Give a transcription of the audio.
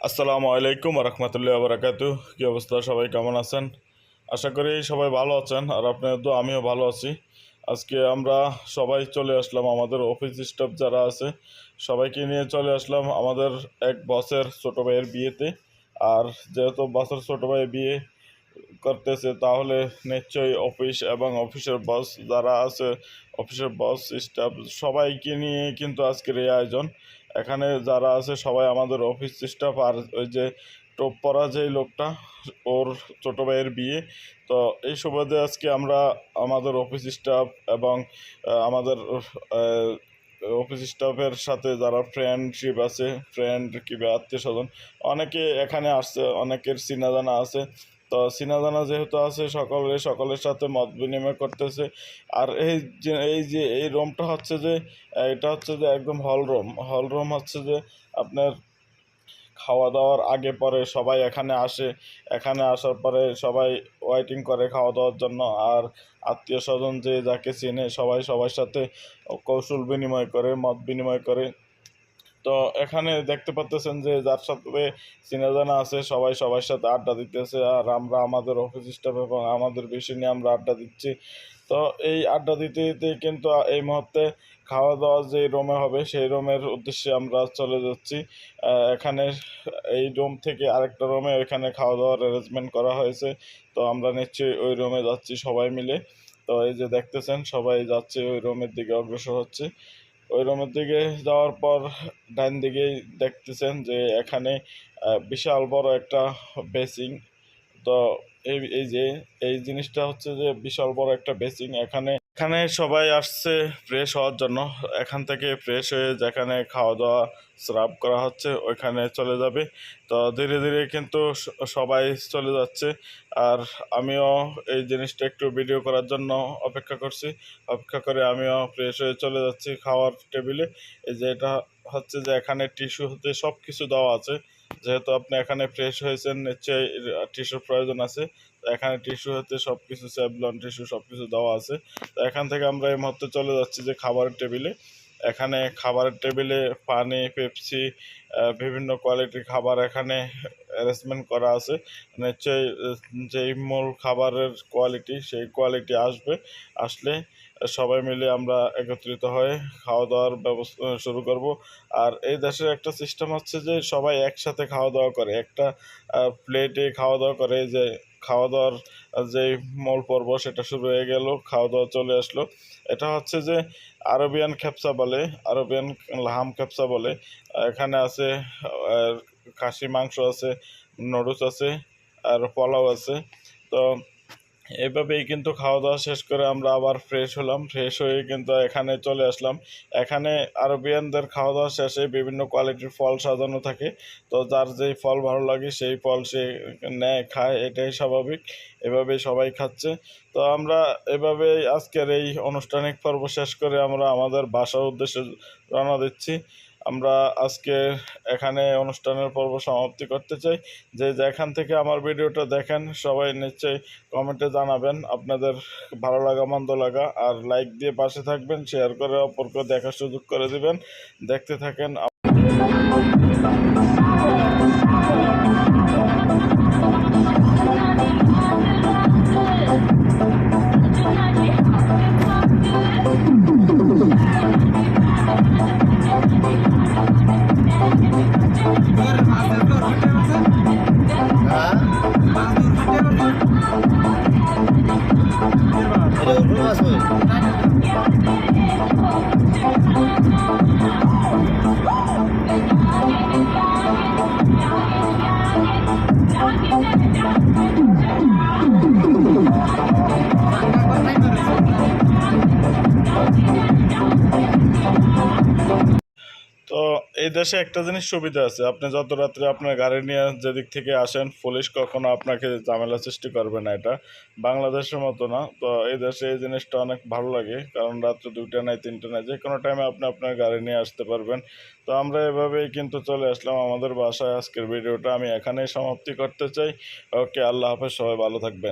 আসসালামু আলাইকুম রহমতুল্লাহ বারাকাতু। কি অবস্থা, সবাই কেমন আছেন? আশা করি সবাই ভালো আছেন, আর আপনাদের তো আমিও ভালো আছি। আজকে আমরা সবাই চলে আসলাম, আমাদের অফিস স্টাফ যারা আছে সবাইকে নিয়ে চলে আসলাম আমাদের এক বসের ছোটো ভাইয়ের বিয়েতে। আর যেহেতু বসের ছোটো ভাইয়ের বিয়ে করতেছে, তাহলে নিশ্চয়ই অফিস এবং অফিসের বস যারা আছে, অফিসের বস স্টাফ সবাইকে নিয়ে কিন্তু আজকের এই আয়োজন। এখানে যারা আছে সবাই আমাদের অফিস স্টাফ। আর ওই যে টপ পরা যেই লোকটা, ওর ছোটো ভাইয়ের বিয়ে। তো এই সুবাদে আজকে আমরা আমাদের অফিস স্টাফ এবং আমাদের অফিস স্টাফের সাথে যারা ফ্রেন্ডশিপ আছে, ফ্রেন্ড কিংবা আত্মীয় স্বজন, অনেকে এখানে আসছে, অনেকের চিনা জানা আছে। তো চিনা জানা যেহেতু আছে, সকলের সাথে মত বিনিময় করতেছে। আর এই যে এই রুমটা হচ্ছে যে, এটা হচ্ছে যে একদম হল রুম হচ্ছে যে আপনার খাওয়া দাওয়ার আগে পরে সবাই এখানে আসে। এখানে আসার পরে সবাই ওয়েটিং করে খাওয়া দাওয়ার জন্য। আর আত্মীয় স্বজন যে যাকে চেনে সবাই সবার সাথে কৌশল বিনিময় করে, মত বিনিময় করে। তো এখানে দেখতে পাচ্তেছেন যে যার সাথে চেনা জানা আছে সবাই সবার সাথে আড্ডা দিতেছে, আর আমরা আমাদের অফিস স্টাফ এবং আমাদের বিষয় নিয়ে আমরা আড্ডা দিচ্ছি। তো এই আড্ডা দিতে দিতে কিন্তু এই মুহূর্তে খাওয়া দাওয়া যে রুমে হবে সেই রুমের উদ্দেশ্যে আমরা চলে যাচ্ছি। এখানে এই রুম থেকে আরেকটা রুমে এখানে খাওয়া দাওয়ার অ্যারেঞ্জমেন্ট করা হয়েছে। তো আমরা নিশ্চয়ই ওই রুমে যাচ্ছি সবাই মিলে। তো এই যে দেখতেছেন সবাই যাচ্ছে ওই রুমের দিকে, অগ্রসর হচ্ছে। ওই রুমের দিকে যাওয়ার পর ডান দিকেই দেখতেছেন যে এখানে বিশাল বড় একটা বেসিং। তো এই যে এই জিনিসটা হচ্ছে যে বিশাল বড় একটা বেসিং। এখানে এখানে সবাই আসছে ফ্রেশ হওয়ার জন্য। এখান থেকে ফ্রেশ হয়ে যেখানে খাওয়া দাওয়া সার্ভ করা হচ্ছে ওইখানে চলে যাবে। তো ধীরে ধীরে কিন্তু সবাই চলে যাচ্ছে। আর আমিও এই জিনিসটা একটু ভিডিও করার জন্য অপেক্ষা করে আমিও ফ্রেশ হয়ে চলে যাচ্ছি খাওয়ার টেবিলে। এই যে এটা হচ্ছে যে এখানে টিস্যু হতে সব কিছু দেওয়া আছে। যেহেতু আপনি এখানে ফ্রেশ হয়েছেন, নিশ্চয়ই টিস্যুর প্রয়োজন আছে। তো এখানে টিস্যু হতে সব কিছু, স্যাভলন টিস্যু সব কিছু দেওয়া আছে। তো এখান থেকে আমরা এই মুহূর্তে চলে যাচ্ছি যে খাবারের টেবিলে। এখানে খাবারের টেবিলে পানি, পেপসি, বিভিন্ন কোয়ালিটির খাবার এখানে অ্যারেঞ্জমেন্ট করা আছে। নিশ্চয়ই যেই মূল খাবারের কোয়ালিটি, সেই কোয়ালিটি আসলে সবাই মিলে আমরা একত্রিত হয়ে খাওয়া দাওয়ার ব্যবস্থা শুরু করব। আর এই দেশের একটা সিস্টেম হচ্ছে যে সবাই একসাথে খাওয়া দাওয়া করে, একটা প্লেটে খাওয়া দাওয়া করে। যে খাওয়া দাওয়ার যে মূল পর্ব সেটা শুরু হয়ে গেল, খাওয়া দাওয়া চলে আসলো। এটা হচ্ছে যে আরবিয়ান খেপসা বলে, আরবিয়ান লাহাম খেপসা বলে। এখানে আছে খাসি মাংস আছে, নুডলস আছে, আর পোলাও আছে। তো এভাবেই কিন্তু খাওয়া দাওয়া শেষ করে আমরা আবার ফ্রেশ হলাম। ফ্রেশ হয়ে কিন্তু এখানে চলে আসলাম। এখানে আরবিয়ানদের খাওয়া দাওয়া শেষে বিভিন্ন কোয়ালিটির ফল সাজানো থাকে। তো যার যেই ফল ভালো লাগে সেই ফল সে নেয়, খায়, এটাই স্বাভাবিক। এভাবেই সবাই খাচ্ছে। তো আমরা এভাবেই আজকের এই আনুষ্ঠানিক পর্ব শেষ করে আমরা আমাদের বাসার উদ্দেশ্যে রওনা দিচ্ছি। আমরা আজকে এখানে অনুষ্ঠানের পর্ব সমাপ্তি করতে চাই। যে যেখান থেকে আমার ভিডিওটা দেখেন সবাই নিশ্চয়ই কমেন্টে জানাবেন আপনাদের ভালো লাগা মন্দ লাগা, আর লাইক দিয়ে পাশে থাকবেন, শেয়ার করে অপরকে দেখার সুযোগ করে দিবেন। দেখতে থাকেন। তো এই দেশে একটা জিনিস সুবিধা আছে, আপনি যত রাত্রে আপনার গাড়ি নিয়ে যেদিক থেকে আসেন পুলিশ কখনো আপনাকে ঝামেলা সৃষ্টি করবে না। এটা বাংলাদেশের মতো না। তো এই দেশে এই জিনিসটা অনেক ভালো লাগে, কারণ রাত্রে 2টা নাই 3টা নাই, যে কোনো টাইমে আপনি আপনার গাড়ি নিয়ে আসতে পারবেন। তো আমরা এভাবেই কিন্তু চলে আসলাম আমাদের বাসায়। আজকের ভিডিওটা আমি এখানেই সমাপ্তি করতে চাই। ওকে, আল্লাহ হাফেজ, সবাই ভালো থাকবেন।